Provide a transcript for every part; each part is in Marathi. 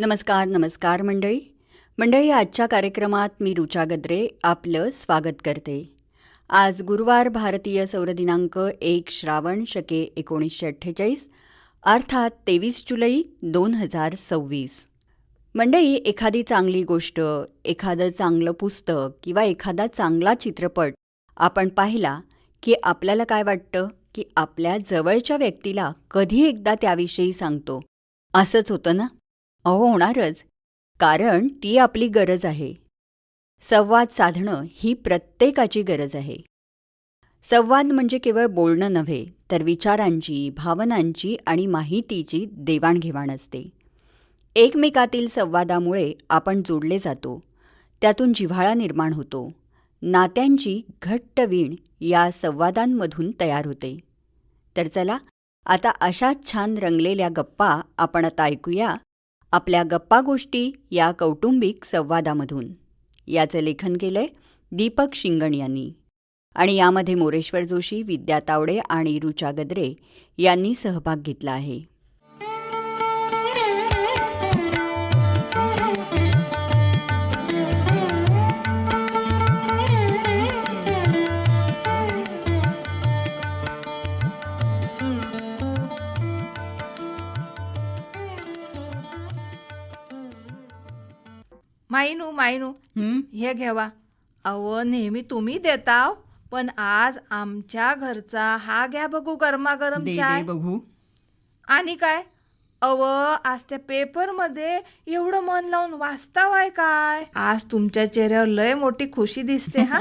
नमस्कार नमस्कार मंडळी आजच्या कार्यक्रमात मी ऋचा गद्रे आपलं स्वागत करते. आज गुरुवार, भारतीय सौर दिनांक 1 श्रावण शके 1948 अर्थात 23 जुलै 2026. मंडळी, एखादी चांगली गोष्ट, एखादं चांगलं पुस्तक किंवा एखादा चांगला चित्रपट आपण पाहिला की आपल्याला काय वाटतं की आपल्या जवळच्या व्यक्तीला कधी एकदा त्याविषयी सांगतो. असंच होतं ना? अहो, होणारच. कारण ती आपली गरज आहे. संवाद साधणं ही प्रत्येकाची गरज आहे. संवाद म्हणजे केवळ बोलणं नव्हे, तर विचारांची, भावनांची आणि माहितीची देवाणघेवाण असते. एकमेकातील संवादामुळे आपण जोडले जातो. त्यातून जिव्हाळा निर्माण होतो. नात्यांची घट्ट वीण या संवादांमधून तयार होते. तर चला, आता अशाच छान रंगलेल्या गप्पा आपण आता ऐकूया आपल्या गप्पा गोष्टी या कौटुंबिक संवादामधून. याचं लेखन केलंय दीपक शिंगण यांनी आणि यामध्ये मोरेश्वर जोशी, विद्या तावडे आणि ऋचा गद्रे यांनी सहभाग घेतला आहे. मायनू हे घ्यावा. अहो, नेहमी तुम्ही देताव, पण आज आमच्या घरचा हा घ्या बघू गरमागरम चाय. बघू. आणि काय अव, आज त्या पेपरमध्ये एवढं मन लावून वाचतावाय काय? आज तुमच्या चेहऱ्यावर लय मोठी खुशी दिसते. हा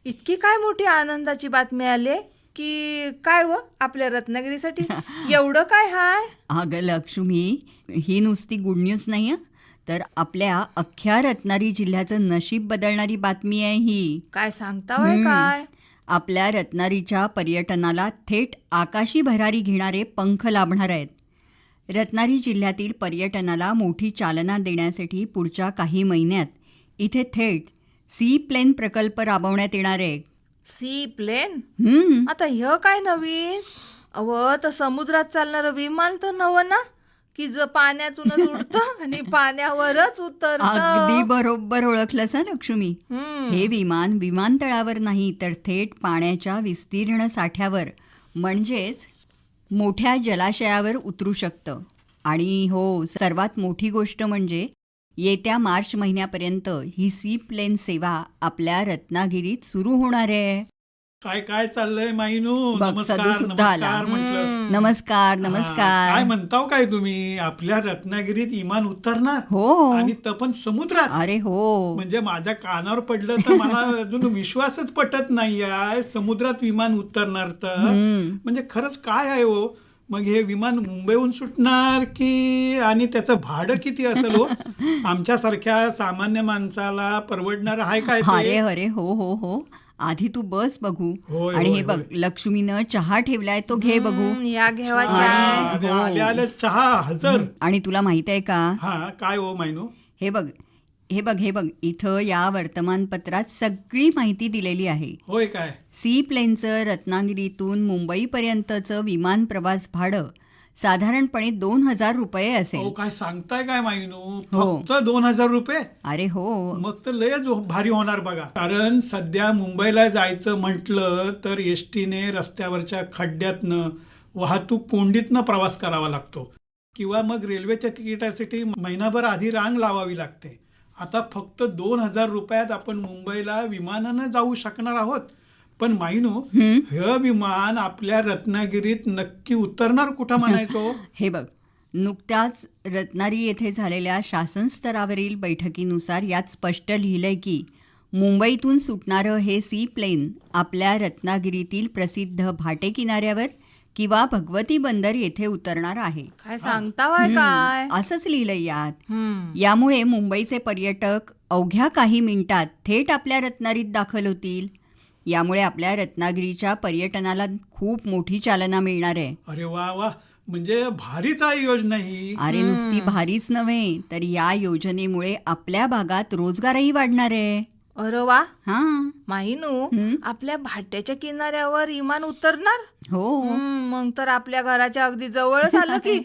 इतकी काय मोठी आनंदाची बातमी आली की काय व आपल्या रत्नागिरीसाठी एवढं काय हाय? अगं लक्ष्मी, ही नुसती गुड न्यूज नाही हं, तर आपल्या अख्ख्या रत्नागिरी जिल्ह्याचं नशीब बदलणारी बातमी आहे ही. काय सांगतावाय काय? आपल्या रत्नागिरीच्या पर्यटनाला थेट आकाशी भरारी घेणारे पंख लाभणार आहेत. रत्नागिरी जिल्ह्यातील पर्यटनाला मोठी चालना देण्यासाठी पुढच्या काही महिन्यात इथे थेट सी प्लेन प्रकल्प राबवण्यात येणार आहे. Seaplane? आता हे काय नवीन? अव, तर समुद्रात चालणारं विमान तर नवं ना, की ज पाण्यातूनच उडतं आणि पाण्यावरच उतरतं. अगदी बरोबर ओळखलंस लक्ष्मी. हे विमान विमानतळावर नाही, तर थेट पाण्याच्या विस्तीर्ण साठ्यावर म्हणजेच मोठ्या जलाशयावर उतरू शकतं. आणि हो, सर्वात मोठी गोष्ट म्हणजे येत्या मार्च महिन्यापर्यंत ही सी प्लेन सेवा आपल्या रत्नागिरीत सुरू होणार आहे. काय काय चाललंय माईनू? बघ, सदू सुद्धा आला. म्हटलं. नमस्कार काय नमस्कार. म्हणताव काय तुम्ही? आपल्या रत्नागिरीत विमान उतरणार हो. आणि तर पण समुद्रात. अरे हो. म्हणजे माझ्या कानावर पडलं तर मला अजून विश्वासच पटत नाही आहे. समुद्रात विमान उतरणार तर म्हणजे खरंच काय आहे हो? मग हे विमान मुंबईहून सुटणार की, आणि त्याचं भाडं किती असेल हो? आमच्यासारख्या सामान्य माणसाला परवडणार आहे काय ते? अरे अरे हो हो हो, आधी तू बस बघू. होय, आणि होय, हे बघ, होय. लक्ष्मीनं चहा ठेवलाय, तो घे बघू. या घ्यावा आणि- चाय. हो. आले आले चहा हजर. आणि तुला माहित आहे का, हा, काय हो मायनू? हे बघ इथं या वर्तमानपत्रात सगळी माहिती दिलेली आहे. होय काय? सी प्लेनचं रत्नागिरीतून मुंबईपर्यंतचं विमान प्रवास भाडं साधारणपणे 2,000 रुपये असेल. अहो, काय सांगताय काय मायनू? हो. फक्त 2,000 रुपये? अरे हो. मग तर लयच भारी होणार बघा. कारण सध्या मुंबईला जायचं म्हटलं तर एसटीने रस्त्यावरच्या खड्ड्यातनं, वाहतूक कोंडीतनं प्रवास करावा लागतो, किंवा मग रेल्वेच्या तिकिटासाठी महिनाभर आधी रांग लावावी लागते. आता फक्त 2,000 रुपयात आपण मुंबईला विमानानं जाऊ शकणार आहोत. पण मायनू, हे विमान आपल्या रत्नागिरीत नक्की उतरणार कुठं म्हणायचो? हे बघ, नुकत्याच रत्नागिरी येथे झालेल्या शासन स्तरावरील बैठकीनुसार यात स्पष्ट लिहिलंय की मुंबईतून सुटणारं हे सी प्लेन आपल्या रत्नागिरीतील प्रसिद्ध भाटे किनाऱ्यावर किंवा भगवती बंदर येथे उतरणार आहे. काय सांगतावाय काय? असंच लिहिलंय यात. यामुळे मुंबईचे पर्यटक अवघ्या काही मिनिटात थेट आपल्या रत्नागिरीत दाखल होतील. यामुळे आपल्या रत्नागिरीच्या पर्यटनाला खूप मोठी चालना मिळणार आहे. अरे वा वा, म्हणजे भारीच आहे योजना ही. अरे नुसती भारीच नव्हे, तर या योजनेमुळे आपल्या भागात रोजगारही वाढणार आहे. अरे वा, हा. माहिनू, हं? आपल्या भाट्याच्या किनाऱ्यावर विमान उतरणार? हो. मग तर आपल्या घराच्या अगदी जवळच आलं की.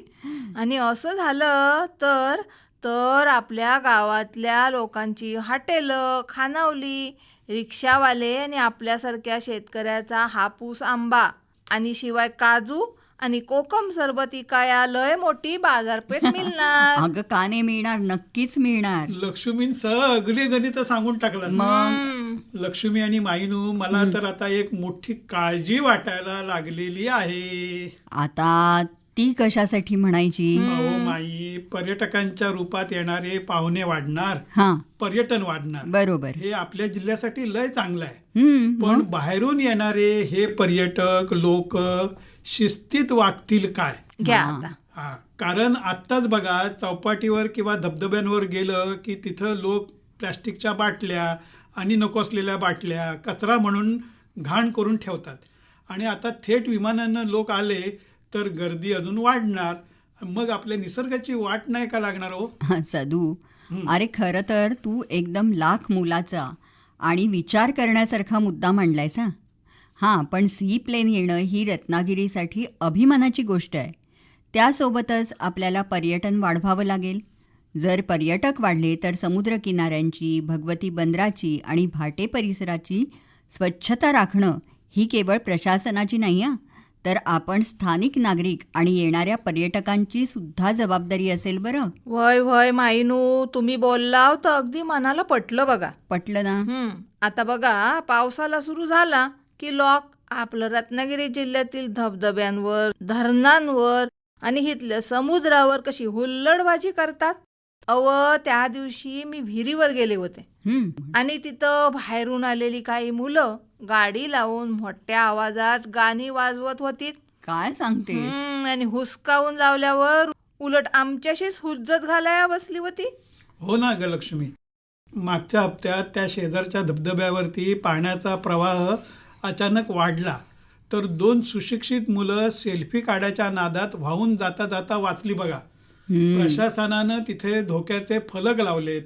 आणि असं झालं तर तर आपल्या गावातल्या लोकांची हॉटेलं, खानावली, रिक्षावाले आणि आपल्यासारख्या शेतकऱ्याचा हापूस आंबा आणि शिवाय काजू आणि कोकम सरबत इकाया लय मोठी बाजारपेठ मिळणार. अगं का नाही मिळणार, नक्कीच मिळणार. लक्ष्मीन सगळी गणित सांगून टाकला. हम्म. लक्ष्मी आणि माईनू, मला तर आता एक मोठी काळजी वाटायला लागलेली आहे. आता ती कशासाठी म्हणायची? अहो माई, पर्यटकांच्या रूपात येणारे पाहुणे वाढणार, हा, पर्यटन वाढणार. बरोबर. हे आपल्या जिल्ह्यासाठी लय चांगलं आहे. मग? पण बाहेरून येणारे हे पर्यटक लोक शिस्तीत वागतील काय? घ्या हा. आता. कारण आत्ताच बघा, चौपाटीवर किंवा धबधब्यांवर गेलं की तिथं लोक प्लॅस्टिकच्या बाटल्या आणि नको असलेल्या बाटल्या कचरा म्हणून घाण करून ठेवतात. आणि आता थेट विमानानं लोक आले तर गर्दी अजून वाढणार. मग आपल्या निसर्गाची वाट नाही का लागणार हो? सदू, अरे खरं तर तू एकदम लाख मुलाचा आणि विचार करण्यासारखा मुद्दा मांडलायस. हां, पण सी प्लेन येणं ही रत्नागिरीसाठी अभिमानाची गोष्ट आहे. त्यासोबतच आपल्याला पर्यटन वाढवावं लागेल. जर पर्यटक वाढले तर समुद्रकिनाऱ्यांची, भगवती बंदराची आणि भाटे परिसराची स्वच्छता राखणं ही केवळ प्रशासनाची नाही तर आपण स्थानिक नागरिक आणि येणाऱ्या पर्यटकांची सुद्धा जबाबदारी असेल. बरं, वय वय माईनू, तुम्ही बोललाव तर अगदी मनाला पटलं बघा. पटलं ना? आता बघा, पावसाला सुरू झाला की लोक आपलं रत्नागिरी जिल्ह्यातील धबधब्यांवर, धरणांवर आणि इथल्या समुद्रावर कशी हुल्लडबाजी करतात. त्या दिवशी मी विहिरीवर गेले होते आणि तिथं बाहेरून आलेली काही मुलं गाडी लावून मोठ्या आवाजात गाणी वाजवत होती. काय सांगतेस? आणि हुसकावून लावल्यावर उलट आमच्याशीच हुज्जत घालाया बसली होती. हो ना ग लक्ष्मी. मागच्या हप्त्यात त्या शेजारच्या धबधब्यावरती पाण्याचा प्रवाह अचानक वाढला तर 2 सुशिक्षित मुलं सेल्फी काढायच्या नादात वाहून जाता जाता वाचली बघा. प्रशासनानं तिथे धोक्याचे फलक लावलेत,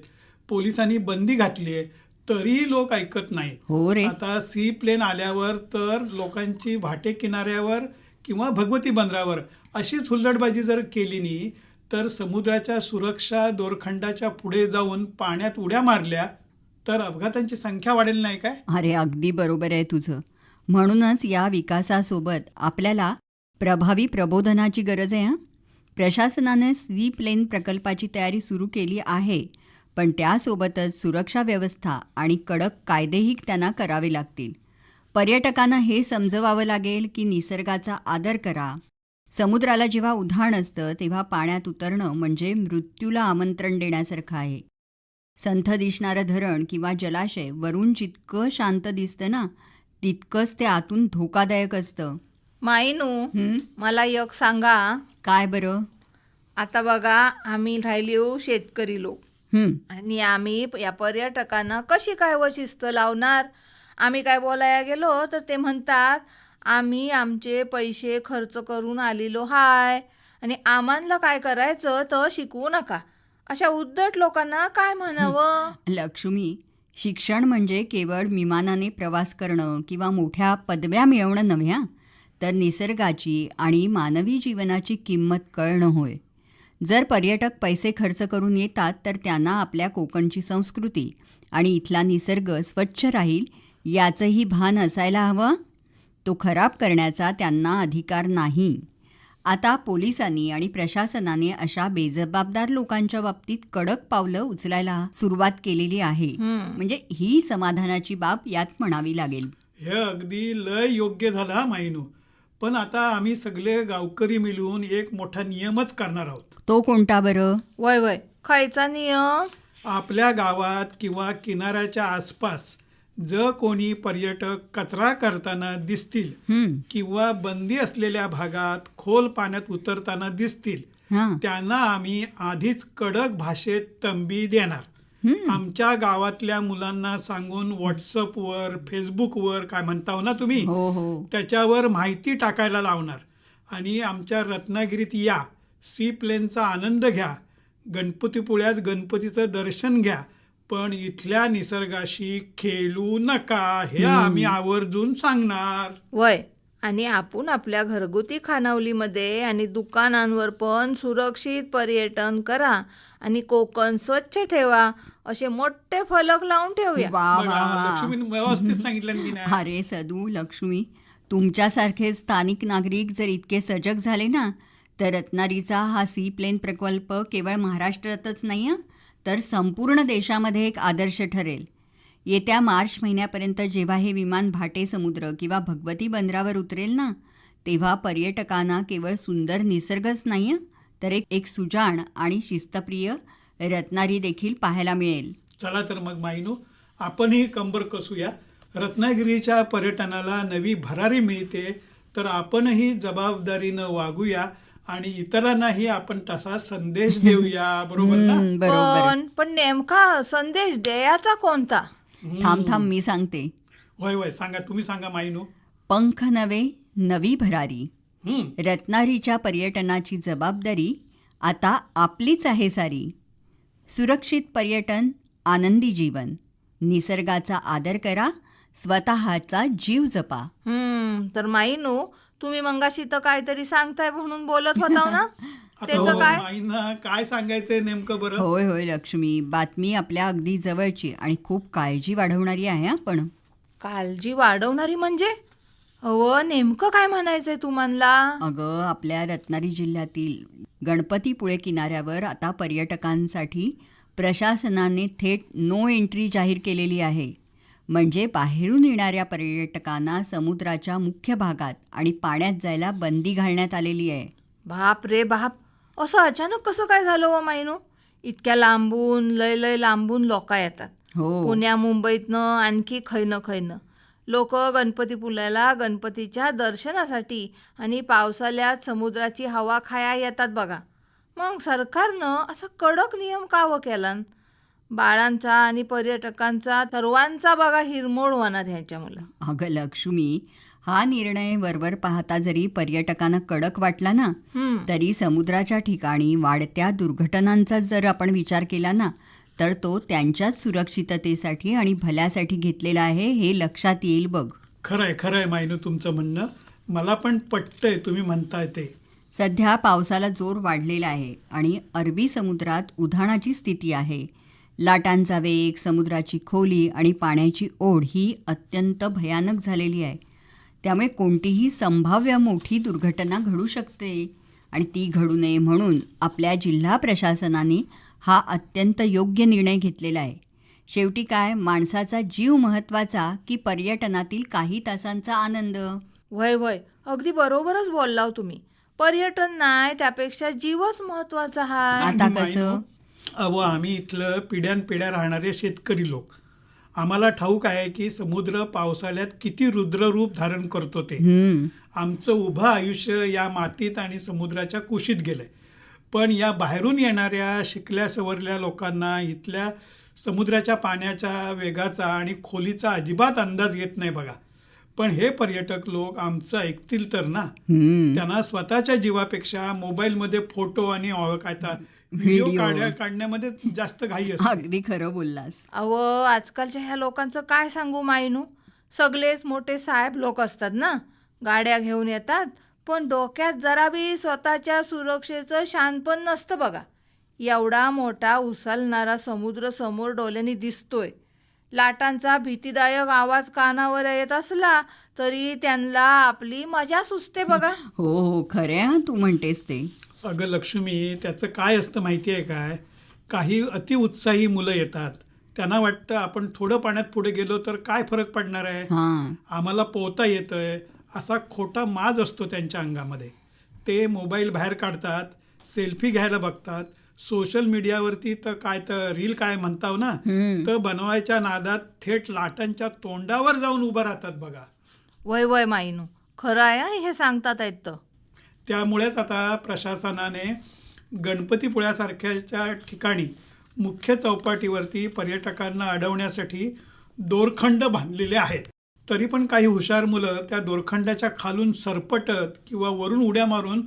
पोलिसांनी बंदी घातली आहे, तरीही लोक ऐकत नाहीत. हो रे. आता सी प्लेन आल्यावर तर लोकांची भाटे किनाऱ्यावर किंवा भगवती बंदरावर अशीच हुल्लडबाजी जर केली नाही तर समुद्राच्या सुरक्षा दोरखंडाच्या पुढे जाऊन पाण्यात उड्या मारल्या तर अपघातांची संख्या वाढेल नाही काय? अरे अगदी बरोबर आहे तुझं. म्हणूनच या विकासासोबत आपल्याला प्रभावी प्रबोधनाची गरज आहे. प्रशासनाने सी प्लेन प्रकल्पाची तयारी सुरू केली आहे, पण त्यासोबतच सुरक्षा व्यवस्था आणि कडक कायदेही त्यांना करावे लागतील. पर्यटकांना हे समजवावं लागेल की निसर्गाचा आदर करा. समुद्राला जेव्हा उधाण असतं तेव्हा पाण्यात उतरणं म्हणजे मृत्यूला आमंत्रण देण्यासारखं आहे. संथ दिसणारं धरण किंवा जलाशय वरून जितकं शांत दिसतं ना, तितकंच ते आतून धोकादायक असतं. माईनू, मला एक सांगा. काय बरं? आता बघा, आम्ही राहिलो शेतकरी लोक आणि आम्ही या पर्यटकांना कशी काय शिस्त लावणार? आम्ही काय बोलायला गेलो तर ते म्हणतात आम्ही आमचे पैसे खर्च करून आलेलो हाय आणि आम्हाला काय करायचं तर शिकवू नका. अशा उद्धट लोकांना काय म्हणावं? लक्ष्मी, शिक्षण म्हणजे केवळ विमानाने प्रवास करणं किंवा मोठ्या पदव्या मिळवणं नव्हे, तर निसर्गाची आणि मानवी जीवनाची किंमत कळणं होय. जर पर्यटक पैसे खर्च करून येतात तर त्यांना आपल्या कोकणची संस्कृती आणि इथला निसर्ग स्वच्छ राहील याचंही भान असायला हवं. तो खराब करण्याचा त्यांना अधिकार नाही. आता पोलिसांनी आणि प्रशासनाने अशा बेजबाबदार लोकांच्या बाबतीत कडक पावलं उचलायला सुरुवात केलेली आहे. म्हणजे ही समाधानाची बाब यात म्हणावी लागेल. हे अगदी लय योग्य झालं हा माईनू. पण आता आम्ही सगळे गावकरी मिळून एक मोठा नियमच करणार आहोत. तो कोणता बरं? वय वय, खायचा नियम? आपल्या गावात किंवा किनाऱ्याच्या आसपास जर कोणी पर्यटक कचरा करताना दिसतील किंवा बंदी असलेल्या भागात खोल पाण्यात उतरताना दिसतील, त्यांना आम्ही आधीच कडक भाषेत तंबी देणार. आमच्या गावातल्या मुलांना सांगून व्हॉट्सअपवर, फेसबुकवर, काय म्हणता ना तुम्ही, त्याच्यावर माहिती टाकायला लावणार. आणि आमच्या रत्नागिरीत या, सी प्लेनचा आनंद घ्या, गणपतीपुळ्यात गणपतीचं दर्शन घ्या, पण इथल्या निसर्गाशी खेळू नका हे आम्ही आवर्जून सांगणार. वय आणि आपण आपल्या घरगुती खानावलीमध्ये आणि दुकानांवर पण सुरक्षित पर्यटन करा आणि कोकण स्वच्छ ठेवा असे मोठे फलक लावून ठेवूया. वा बघा, वा वा. लक्ष्मीने व्यवस्थित सांगितलं की नाही. अरे सदू, लक्ष्मी, तुमच्यासारखे स्थानिक नागरिक जर इतके सजग झाले ना, तर रत्नागिरीचा हा सी प्लेन प्रकल्प केवळ महाराष्ट्रातच नाही हं, तर संपूर्ण देशामध्ये एक आदर्श ठरेल. येत्या मार्च महिन्यापर्यंत जेव्हा हे विमान भाटे समुद्र किंवा भगवती बंदरावर उतरेल ना, तेव्हा पर्यटकांना केवळ सुंदर निसर्गच नाही हं, तर एक सुजाण आणि शिस्तप्रिय रत्नागिरी देखील पाहायला मिळेल. चला तर मग माईनो, आपणही कंबर कसूया. रत्नागिरीच्या पर्यटनाला नवी भरारी मिळते, तर आपणही जबाबदारीनं वागूया आणि इतरांनाही आपण तसा संदेश देऊया. बरोबर ना? बरोबर. पण नेमका संदेश द्यायचा कोणता? थांब मी सांगते. होय होय, सांगा, तुम्ही सांगा माईनो. पंख नवे नवी भरारी. हम्म, रत्नागिरीच्या पर्यटनाची जबाबदारी आता आपलीच आहे सारी. सुरक्षित पर्यटन, आनंदी जीवन, निसर्गाचा आदर करा, स्वतःचा जीव जपा. तर माईनो, तुम्ही मंगाशी तर काहीतरी सांगताय म्हणून बोलत होता ना, आता त्याचं काय? माईंना काय सांगायचंय नेमकं बरं? होय होय लक्ष्मी, बातमी आपल्या अगदी जवळची आणि खूप काळजी वाढवणारी आहे हं. पण काळजी वाढवणारी म्हणजे? नेमकं काय म्हणायचंय तुम्हाला? अगं, आपल्या रत्नागिरी जिल्ह्यातील गणपतीपुळे किनाऱ्यावर आता पर्यटकांसाठी प्रशासनाने थेट नो एंट्री जाहीर केलेली आहे. म्हणजे बाहेरून येणाऱ्या पर्यटकांना समुद्राच्या मुख्य भागात आणि पाण्यात जायला बंदी घालण्यात आलेली आहे. बाप रे बाप, असं अचानक कसं काय झालं व मायनू? इतक्या लांबून, लय लांबून लोक येतात. हो, पुण्या मुंबईतनं आणखी खैनं लोक गणपतीपुळ्याला गणपतीच्या दर्शनासाठी आणि पावसाळ्यात समुद्राची हवा खाया येतात बघा. मग सरकारनं असा कडक नियम का व केला? बाळांचा आणि पर्यटकांचा सर्वांचा बघा हिरमोड होणार ह्याच्यामुळं. अगं लक्ष्मी, हा निर्णय वरवर पाहता जरी पर्यटकांना कडक वाटला ना, तरी समुद्राच्या ठिकाणी वाढत्या दुर्घटनांचा जर आपण विचार केला ना, तर तो त्यांच्याच सुरक्षिततेसाठी आणि भल्यासाठी घेतलेला आहे हे लक्षात येईल बघ. खरंय माईनो तुमचं म्हणणं. मला पण पटतंय तुम्ही म्हणताय ते. सध्या पावसाला जोर वाढलेला आहे आणि अरबी समुद्रात उधाणाची स्थिती आहे. लाटांचा वेग, समुद्राची खोली आणि पाण्याची ओढ ही अत्यंत भयानक झालेली आहे. त्यामुळे कोणतीही संभाव्य मोठी दुर्घटना घडू शकते आणि ती घडू नये म्हणून आपल्या जिल्हा प्रशासनाने हा अत्यंत योग्य निर्णय घेतलेला आहे. शेवटी काय, माणसाचा जीव महत्त्वाचा की पर्यटनातील काही तासांचा आनंद? वय अगदी बरोबरच बोलला हो तुम्ही. पर्यटन नाही, त्यापेक्षा जीवच महत्वाचा आहे. आता माईनो, कसं? आम्ही इथलं पिढ्यानपिढ्या राहणारे शेतकरी लोक, आम्हाला ठाऊक आहे की समुद्र पावसाळ्यात किती रुद्ररूप धारण करतो ते. आमचं उभं आयुष्य या मातीत आणि समुद्राच्या कुशीत गेलंय. पण या बाहेरून येणाऱ्या शिकल्या सवरल्या लोकांना इथल्या समुद्राच्या पाण्याच्या वेगाचा आणि खोलीचा अजिबात अंदाज येत नाही बघा. पण हे पर्यटक लोक आमचं ऐकतील तर ना. त्यांना स्वतःच्या जीवापेक्षा मोबाईलमध्ये फोटो आणि व्हिडिओ काढण्यामध्ये जास्त घाई असते. अगदी खरं बोललास. आजकालच्या ह्या लोकांचं काय सांगू मायनू. सगळेच मोठे साहेब लोक असतात ना, गाड्या घेऊन येतात, पण डोक्यात जरा बी स्वतःच्या सुरक्षेचं शानपण नसतं बघा. एवढा मोठा उचलणारा समुद्र समोर डोळ्यांनी दिसतोय. लाटांचा भीतीदायक आवाज कानावर येत असला तरी त्यांना आपली मजा सुचते बघा. हो खरे हा, तू म्हणतेस ते. अगं लक्ष्मी, त्याचं काय असतं माहिती आहे काय? काही अतिउत्साही मुलं येतात, त्यांना वाटतं आपण थोडं पाण्यात पुढे गेलो तर काय फरक पडणार आहे, आम्हाला पोहता येतंय असा खोटा माज असतो त्यांच्या अंगामध्ये. ते मोबाईल बाहेर काढतात, सेल्फी घ्यायला बघतात, सोशल मीडियावरती तर रील काय म्हणताव ना, तर बनवायच्या नादात थेट लाटांच्या तोंडावर जाऊन उभं राहतात बघा. वय माईनू, खरं आहे हे सांगतात आहेत. त्यामुळेच आता प्रशासनाने गणपतीपुळ्यासारख्याच्या ठिकाणी मुख्य चौपाटीवरती पर्यटकांना अडवण्यासाठी दोरखंड बांधलेले आहेत. तरी पण काही हुशार मुलं त्या दोरखंडाच्या खालून सरपटत किंवा वरून उड्या मारून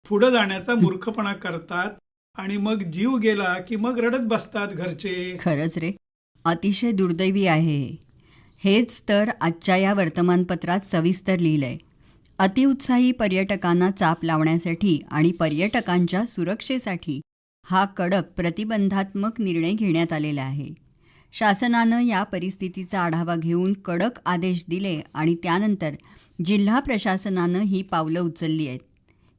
पुढं जाण्याचा मूर्खपणा करतात आणि मग जीव गेला की मग रडत बसतात घरचे. खरंच रे. अतिशय दुर्दैवी आहे हे. हेच तर आजच्या या वर्तमानपत्रात सविस्तर लिहिलं आहे. अतिउत्साही पर्यटकांना चाप लावण्यासाठी आणि पर्यटकांच्या सुरक्षेसाठी हा कडक प्रतिबंधात्मक निर्णय घेण्यात आलेला आहे. शासनानं या परिस्थितीचा आढावा घेऊन कडक आदेश दिले आणि त्यानंतर जिल्हा प्रशासनानं ही पावलं उचलली आहेत.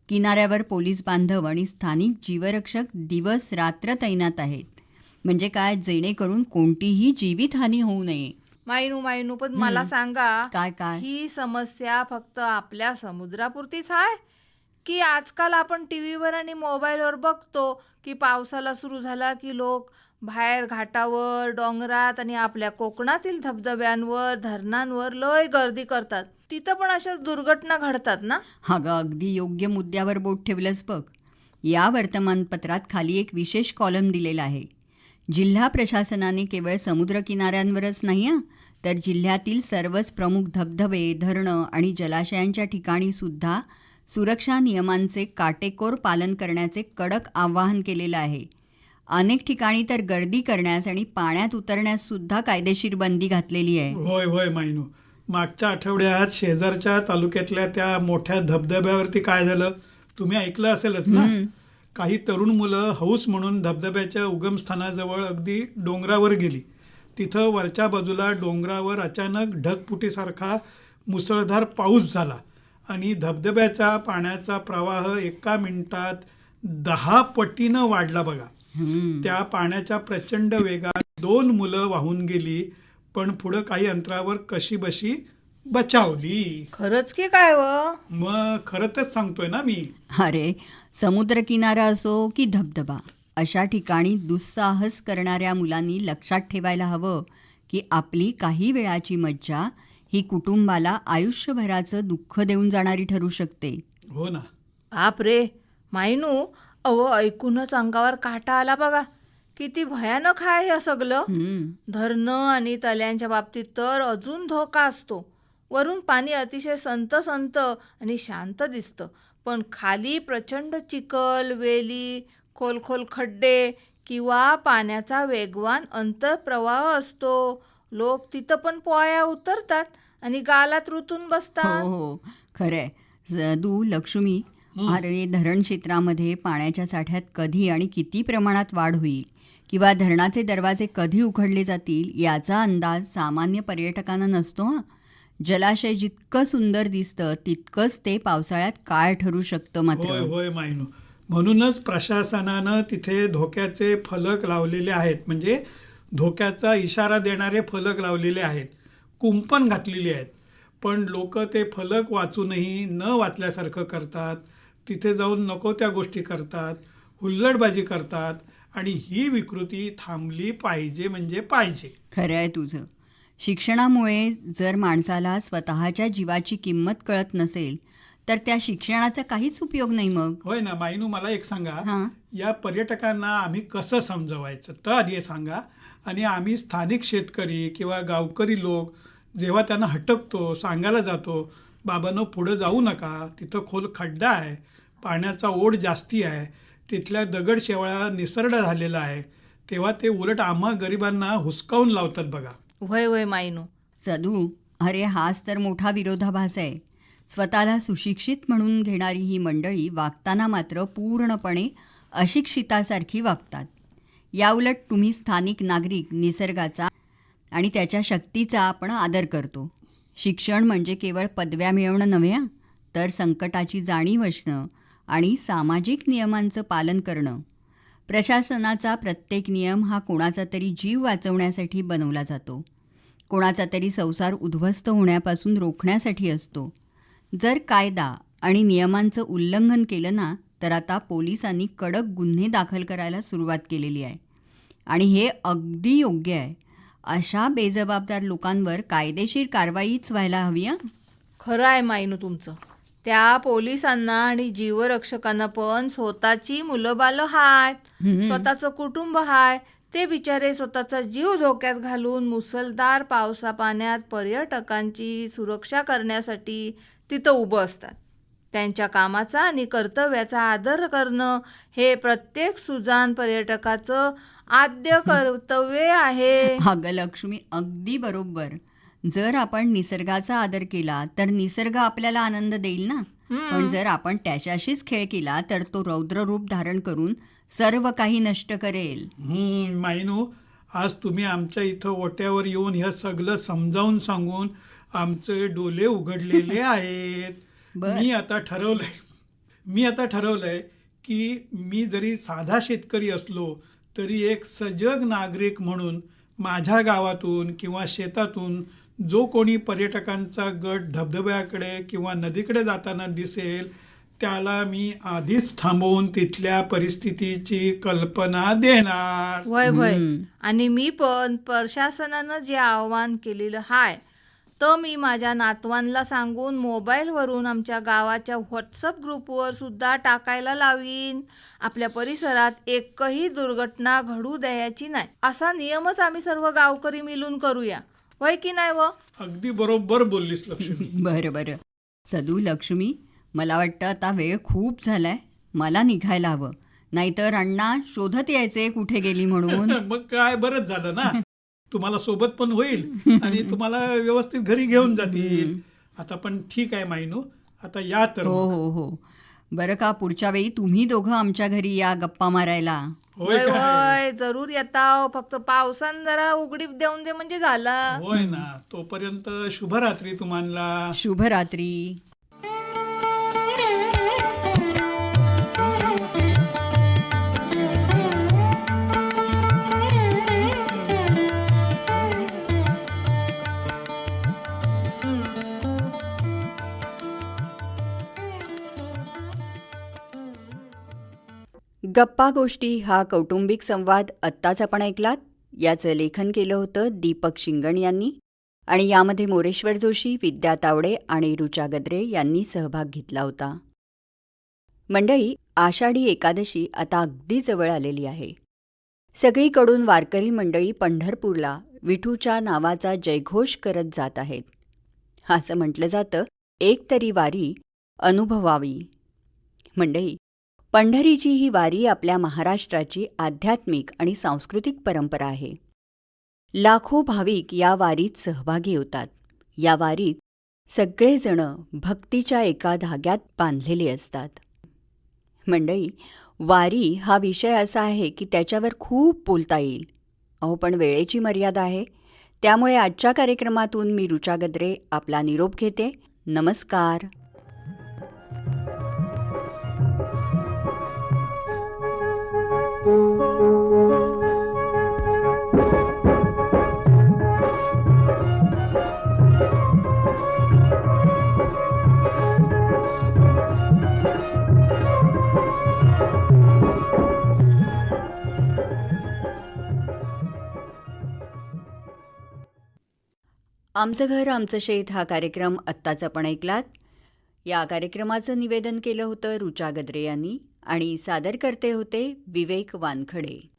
किनाऱ्यावर पोलीस बांधव आणि स्थानिक जीवरक्षक दिवस रात्र तैनात आहेत. म्हणजे काय, जेणेकरून कोणतीही जीवितहानी होऊ नये. मायनू पण मला सांगा, काय काय ही समस्या फक्त आपल्या समुद्रापुरतीच आहे की आजकाल आपण टीव्हीवर आणि मोबाईलवर बघतो की पावसाला सुरू झाला की लोक बाहेर घाटावर, डोंगरात आणि आपल्या कोकणातील धबधब्यांवर, धरणांवर लय गर्दी करतात. तिथं पण अशाच दुर्घटना घडतात ना? अगं, अगदी योग्य मुद्द्यावर बोट ठेवलंस बघ. या वर्तमानपत्रात खाली एक विशेष कॉलम दिलेला आहे. जिल्हा प्रशासनाने केवळ समुद्रकिनाऱ्यांवरच नाही तर जिल्ह्यातील सर्वच प्रमुख धबधबे, धरणं आणि जलाशयांच्या ठिकाणी सुद्धा सुरक्षा नियमांचे काटेकोर पालन करण्याचे कडक आवाहन केलेलं आहे. अनेक ठिकाणी तर गर्दी करण्यास आणि पाण्यात उतरण्यास सुद्धा कायदेशीर बंदी घातलेली आहे. होय होय मायनू, मागच्या आठवड्यात शेजारच्या तालुक्यातल्या त्या मोठ्या धबधब्यावरती काय झालं तुम्ही ऐकलं असेलच ना. काही तरुण मुलं हौस म्हणून धबधब्याच्या उगमस्थानाजवळ अगदी डोंगरावर गेली. तिथं वरच्या बाजूला डोंगरावर अचानक ढगफुटीसारखा मुसळधार पाऊस झाला आणि धबधब्याच्या पाण्याचा प्रवाह एका मिनिटात 10 पटीनं वाढला बघा. त्या पाण्याच्या प्रचंड वेगात 2 मुलं वाहून गेली, पण पुढं काही अंतरावर कशीबशी बचावली. खरंच की काय व? मग खरंच सांगतोय ना मी. अरे, समुद्रकिनारा असो की धबधबा, अशा ठिकाणी दुस्साहस करणाऱ्या मुलांनी लक्षात ठेवायला हवं की आपली काही वेळाची मज्जा ही कुटुंबाला आयुष्यभराचं दुःख देऊन जाणारी ठरू शकते. हो ना. बाप रे मायनू, ऐकूनच अंगावर काटा आला बघा. किती भयानक आहे हे सगळं. धरणं आणि तल्यांच्या बाबतीत तर अजून धोका असतो. वरून पाणी अतिशय संत आणि शांत दिसतं, पण खाली प्रचंड चिखल, वेली, खोल खड्डे किंवा पाण्याचा वेगवान अंतर्प्रवाह असतो. लोक तिथं पण पोया उतरतात आणि गालात रुतून बसतात. हो, खरंय. जदू, लक्ष्मी, अरे, धरण क्षेत्रामध्ये पाण्याच्या साठ्यात कधी आणि किती प्रमाणात वाढ होईल किंवा धरणाचे दरवाजे कधी उघडले जातील याचा अंदाज सामान्य पर्यटकांना नसतो. जलाशय जितकं सुंदर दिसतं तितकंच ते पावसाळ्यात काय ठरू शकतं मात्र. होय होय मायनू, म्हणूनच प्रशासनानं तिथे धोक्याचे फलक लावलेले आहेत. म्हणजे धोक्याचा इशारा देणारे फलक लावलेले आहेत, कुंपण घातलेली आहेत. पण लोक ते फलक वाचूनही न वाचल्यासारखं करतात. तिथे जाऊन नको त्या गोष्टी करतात, हुल्लडबाजी करतात आणि ही विकृती थांबली पाहिजे म्हणजे पाहिजे. खरं आहे तुझं. शिक्षणामुळे जर माणसाला स्वतःच्या जीवाची किंमत कळत नसेल तर त्या शिक्षणाचा काहीच उपयोग नाही मग. होय ना मायनू, मला एक सांगा, या पर्यटकांना आम्ही कसं समजवायचं तर आधी सांगा. आणि आम्ही स्थानिक शेतकरी किंवा गावकरी लोक जेव्हा त्यांना हटकतो, सांगायला जातो, बाबांनो पुढं जाऊ नका, तिथं खोल खड्डा आहे, पाण्याचा ओढ जास्ती आहे, तिथल्या दगडशेवाळा निसरडा झालेला आहे, तेव्हा ते उलट आम्हा गरिबांना हुसकावून लावतात बघा. वय मायनू. सदू, अरे हाच तर मोठा विरोधाभास आहे. स्वतःला सुशिक्षित म्हणून घेणारी ही मंडळी वागताना मात्र पूर्णपणे अशिक्षितासारखी वागतात. याउलट तुम्ही स्थानिक नागरिक, निसर्गाचा आणि त्याच्या शक्तीचा आपण आदर करतो. शिक्षण म्हणजे केवळ पदव्या मिळवणं नव्हे, तर संकटाची जाणीव असणं आणि सामाजिक नियमांचं पालन करणं. प्रशासनाचा प्रत्येक नियम हा कोणाचा तरी जीव वाचवण्यासाठी बनवला जातो, कोणाचा तरी संसार उद्ध्वस्त होण्यापासून रोखण्यासाठी असतो. जर कायदा आणि नियमांचं उल्लंघन केलं ना तर आता पोलिसांनी कडक गुन्हे दाखल करायला सुरुवात केलेली आहे आणि हे अगदी योग्य आहे. अशा बेजबाबदार लोकांवर कायदेशीर कारवाईच व्हायला हवी. खरं आहे मायनू तुमचं. त्या पोलिसांना आणि जीवरक्षकांना पण स्वतःची मुलं बालं हाय, स्वतःचं कुटुंब हाय. ते बिचारे स्वतःचा जीव धोक्यात घालून मुसळधार पावसा पाण्यात पर्यटकांची सुरक्षा करण्यासाठी तिथं उभं असतात. त्यांच्या कामाचा आणि कर्तव्याचा आदर करणं हे प्रत्येक सुजाण पर्यटकाचं आद्य कर्तव्य आहे. अगं लक्ष्मी, अगदी बरोबर. जर आपण निसर्गाचा आदर केला तर निसर्ग आपल्याला आनंद देईल ना. पण जर आपण त्याच्याशीच खेळ केला तर तो रौद्र रूप धारण करून सर्व काही नष्ट करेल. मायनू, आज तुम्ही आमच्या इथं ओट्यावर येऊन हे सगळं समजावून सांगून आमचे डोळे उघडलेले आहेत. बर. मी आता ठरवलंय की मी जरी साधा शेतकरी असलो तरी एक सजग नागरिक म्हणून माझ्या गावातून किंवा शेतातून जो कोणी पर्यटकांचा गट धबधब्याकडे किंवा नदीकडे जाताना दिसेल त्याला मी आधीच थांबवून तिथल्या परिस्थितीची कल्पना देणार. वय आणि मी पण प्रशासनानं जे आवाहन केलेलं हाय तर मी माझ्या नातवांना सांगून मोबाईलवरून आमच्या गावाच्या व्हॉट्सअप ग्रुपवर सुद्धा टाकायला लावीन. आपल्या परिसरात एकही दुर्घटना घडू द्यायची नाही असा नियमच आम्ही सर्व गावकरी मिळून करूया. वय की नाही व? अगदी बरोबर बोललीस लक्ष्मी. बरं. सदू, लक्ष्मी, मला वाटतं आता वेळ खूप झालाय. मला निघायला हवं, नाहीतर अण्णा शोधत यायचे कुठे गेली म्हणून. मग काय, बरंच झालं ना. तुम्हाला सोबत पण होईल आणि तुम्हाला व्यवस्थित घरी घेऊन जातील. आता पण ठीक आहे मायनू, आता या तर. हो. बरं का, पुढच्या वेळी तुम्ही दोघं आमच्या घरी या गप्पा मारायला. होय काय? वय जरूर येताव. फक्त पावसान जरा उघडीप देऊन दे म्हणजे झालं. होय ना. तोपर्यंत शुभरात्री तुम्हाला. शुभरात्री. गप्पा गोष्टी हा कौटुंबिक संवाद आत्ताच आपण ऐकलात. याचं लेखन केलं होतं दीपक शिंगण यांनी आणि यामध्ये मोरेश्वर जोशी, विद्या तावडे आणि ऋचा गद्रे यांनी सहभाग घेतला होता. मंडळी, आषाढी एकादशी आता अगदी जवळ आलेली आहे. सगळीकडून वारकरी मंडळी पंढरपूरला विठूच्या नावाचा जयघोष करत जात आहेत. असं म्हटलं जातं, एक तरी वारी अनुभवावी. मंडळी, पंढरीची ही वारी आपल्या महाराष्ट्राची आध्यात्मिक आणि सांस्कृतिक परंपरा आहे. लाखो भाविक या वारीत सहभागी होतात. या वारीत सगळेजण भक्तीच्या एका धाग्यात बांधलेले असतात. मंडळी, वारी हा विषय असा आहे की त्याच्यावर खूप बोलता येईल. पण वेळेची मर्यादा आहे. त्यामुळे आजच्या कार्यक्रमातून मी ऋचा गद्रे आपला निरोप घेते. नमस्कार. आमचं घर आमचं शेत हा कार्यक्रम आत्ताच आपण ऐकलात. या कार्यक्रमाचं निवेदन केलं होतं ऋचा गद्रे यांनी आणि सादर करते होते विवेक वानखडे.